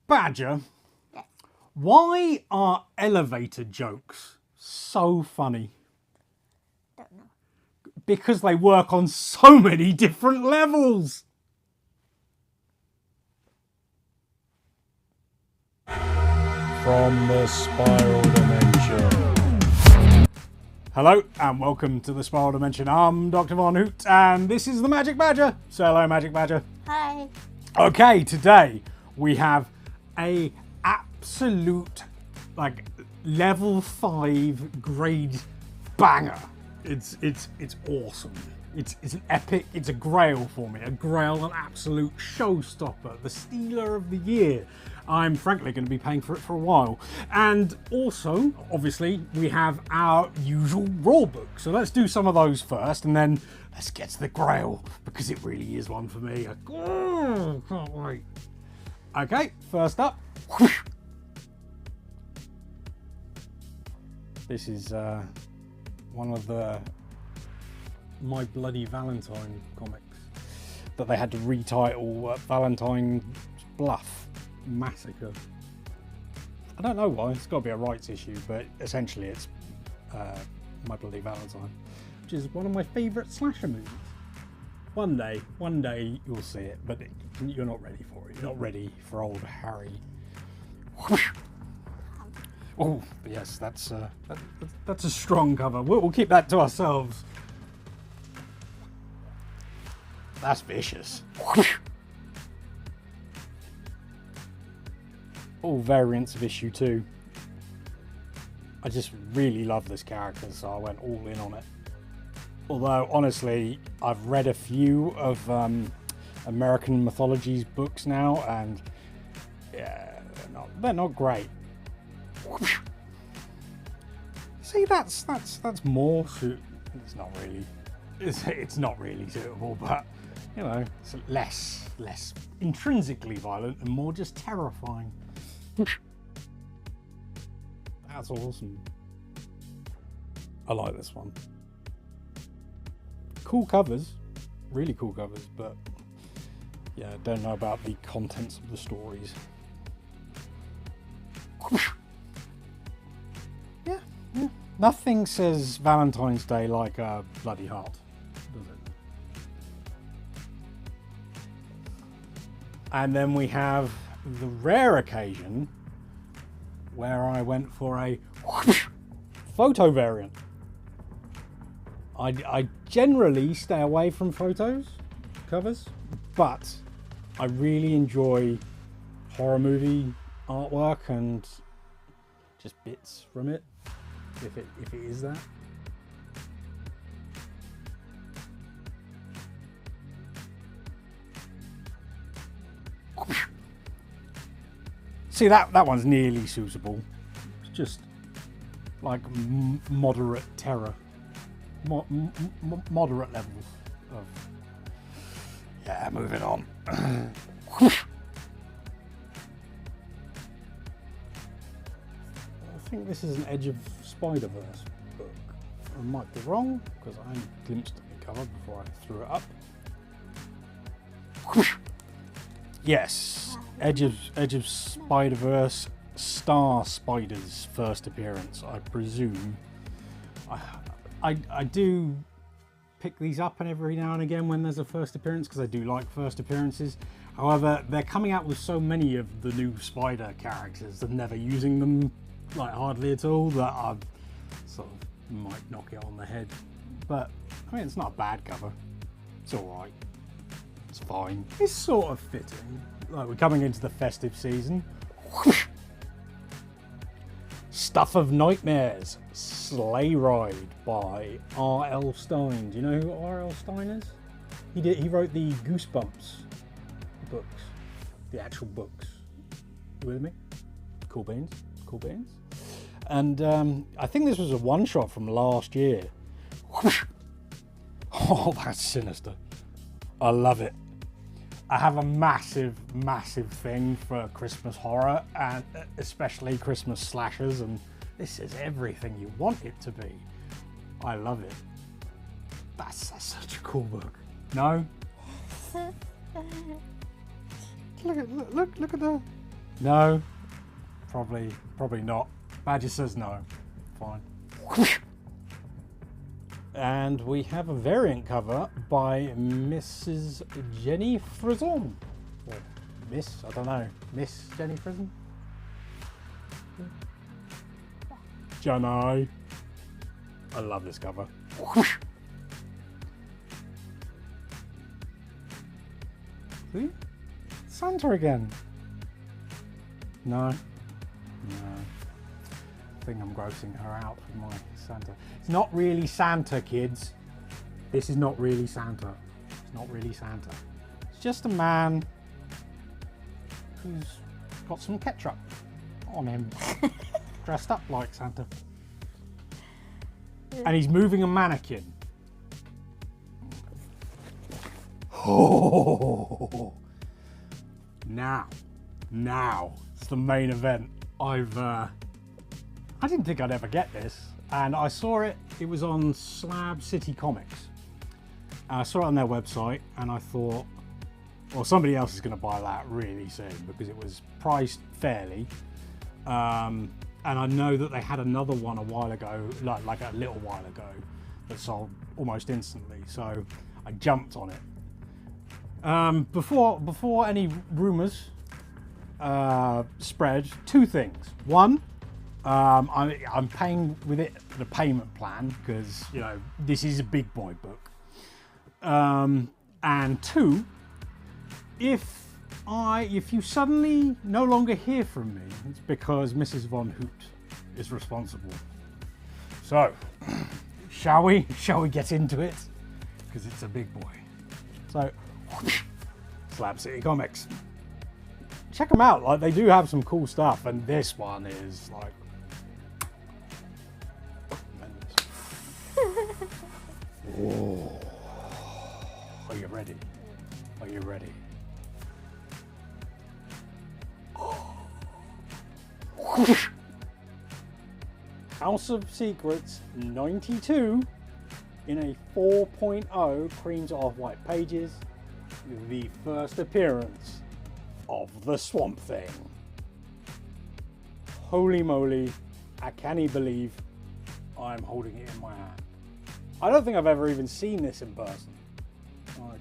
Badger, Yes. why are elevator jokes so funny? Don't know. Because they work on so many different levels. From the Spiral Dimension. Hello and welcome to the Spiral Dimension. I'm Doctor Von Hoot and this is the Magic Badger. So hello, Magic Badger. Hi. Okay, today we have a absolute level 5 grade banger. It's awesome. It's an epic. It's a Grail for me. A Grail, an absolute showstopper. The stealer of the year. I'm frankly going to be paying for it for a while. And also, obviously, we have our usual rule book. So let's do some of those first, and then let's get to the Grail because it really is one for me. Can't wait. Okay, first up. This is one of the My Bloody Valentine comics that they had to retitle Valentine's Bluff Massacre. I don't know why, it's got to be a rights issue, but essentially it's My Bloody Valentine, which is one of my favourite slasher movies. One day you'll see it, but you're not ready for it. You're not ready for old Harry. Oh, yes, that's a strong cover. We'll keep that to ourselves. That's vicious. All variants of issue 2. I just really love this character, so I went all in on it. Although, honestly, I've read a few of American Mythology's books now, and yeah, they're not great. See, that's more it's not really. It's not really suitable, but you know, it's less intrinsically violent and more just terrifying. That's awesome. I like this one. Cool covers, really cool covers, but yeah, don't know about the contents of the stories. Yeah. Nothing says Valentine's Day like a bloody heart, does it? And then we have the rare occasion where I went for a photo variant. I generally stay away from covers, but I really enjoy horror movie artwork and just bits from it, if it is that. See, that one's nearly suitable. It's just like moderate terror. Moderate levels of... Yeah, moving on. I think this is an Edge of Spider-Verse book. I might be wrong, because I only glimpsed at the cover before I threw it up. Yes, Edge of Spider-Verse, Star Spider's first appearance, I presume. I do pick these up every now and again when there's a first appearance, because I do like first appearances. However, they're coming out with so many of the new Spider characters and never using them like hardly at all that I sort of might knock it on the head. But I mean, it's not a bad cover. It's alright. It's fine. It's sort of fitting. Like, we're coming into the festive season. Stuff of Nightmares, Sleigh Ride by R.L. Stein. Do you know who R.L. Stein is? He wrote the Goosebumps books, the actual books. You with me? Cool beans. And I think this was a one-shot from last year. Oh, that's sinister. I love it. I have a massive thing for Christmas horror, and especially Christmas slashers, and this is everything you want it to be. I love it. That's such a cool book. No? Look at No, probably not. Badger says no. Fine. And we have a variant cover by Mrs. Jenny Frison. Or Miss, I don't know. Miss Jenny Frison? Jenny. I love this cover. See? Santa again. No. No. I think I'm grossing her out with my Santa. It's not really Santa, kids. This is not really Santa. It's not really Santa. It's just a man who's got some ketchup on him, dressed up like Santa. And he's moving a mannequin. Oh, now it's the main event. I didn't think I'd ever get this, and I saw it. It was on Slab City Comics. I saw it on their website, and I thought, well, somebody else is going to buy that really soon because it was priced fairly. And I know that they had another one a while ago, like a little while ago, that sold almost instantly. So I jumped on it. Before any rumours spread, two things. One, I'm paying with it the payment plan because, you know, this is a big boy book. And two, if you suddenly no longer hear from me, it's because Mrs. Von Hoot is responsible. So, shall we get into it? Because it's a big boy. So, Slab City Comics. Check them out. Like, they do have some cool stuff, and this one is like tremendous. Oh. Are you ready? Are you ready? House of Secrets 92 in a 4.0 creams off white pages. The first appearance of the Swamp Thing. Holy moly, I can't even believe I'm holding it in my hand. I don't think I've ever even seen this in person. Like,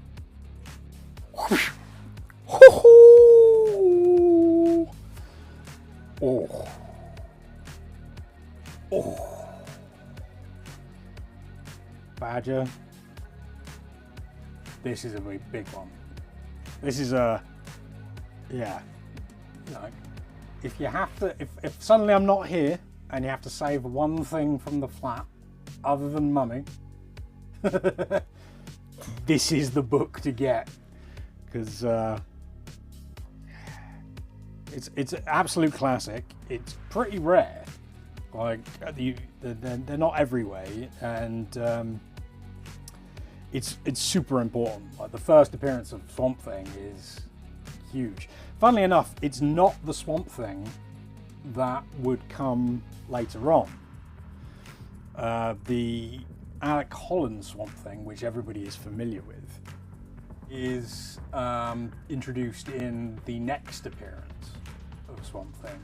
oh. Oh. Badger. This is a big one. This is a, yeah, like, if you have to, if suddenly I'm not here and you have to save one thing from the flat other than Mummy, this is the book to get, because it's an absolute classic. It's pretty rare, like they're not everywhere, and it's super important. Like, the first appearance of Swamp Thing is huge. Funnily enough, it's not the Swamp Thing that would come later on. The Alec Holland Swamp Thing, which everybody is familiar with, is introduced in the next appearance of Swamp Thing.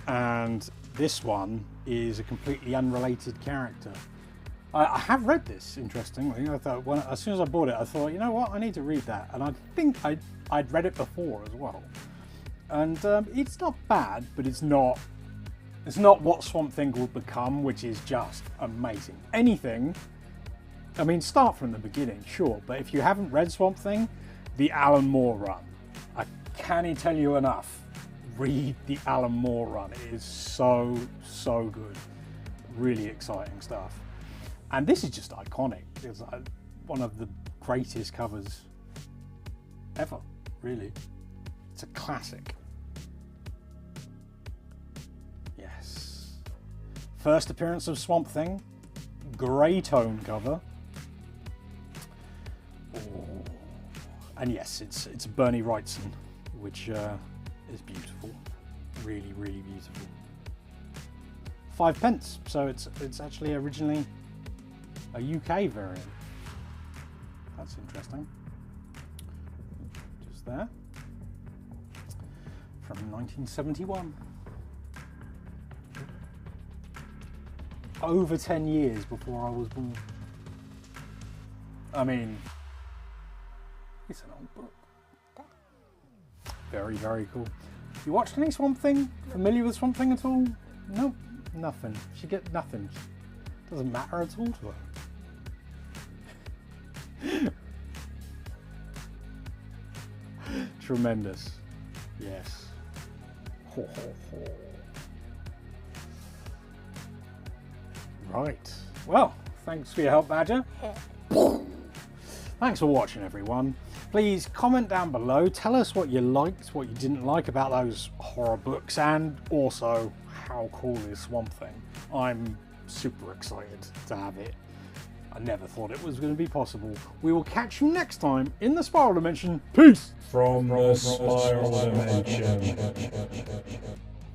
And this one is a completely unrelated character. I have read this, interestingly. I thought, as soon as I bought it, I thought, you know what, I need to read that. And I think I'd read it before as well. And it's not bad, but it's not what Swamp Thing will become, which is just amazing. Anything, I mean, start from the beginning, sure, but if you haven't read Swamp Thing, the Alan Moore run, I can't tell you enough. Read the Alan Moore run. It is so good. Really exciting stuff. And this is just iconic. It's like one of the greatest covers ever, really. It's a classic. Yes. First appearance of Swamp Thing. Grey tone cover. Oh. And yes, it's Bernie Wrightson, which is beautiful. Really, really beautiful. 5p, so it's actually originally a UK variant. That's interesting. Just there. From 1971. Over 10 years before I was born. I mean, it's an old book. Very, very cool. You watched any Swamp Thing? Familiar with Swamp Thing at all? Nope, nothing. She get nothing. Doesn't matter at all to her. Tremendous. Yes. Ho, ho, ho. Right. Well, thanks for your help, Badger. Thanks for watching, everyone. Please comment down below. Tell us what you liked, what you didn't like about those horror books, and also how cool is Swamp Thing. I'm super excited to have it. I never thought it was going to be possible. We will catch you next time in the Spiral Dimension. Peace! From the Spiral Dimension.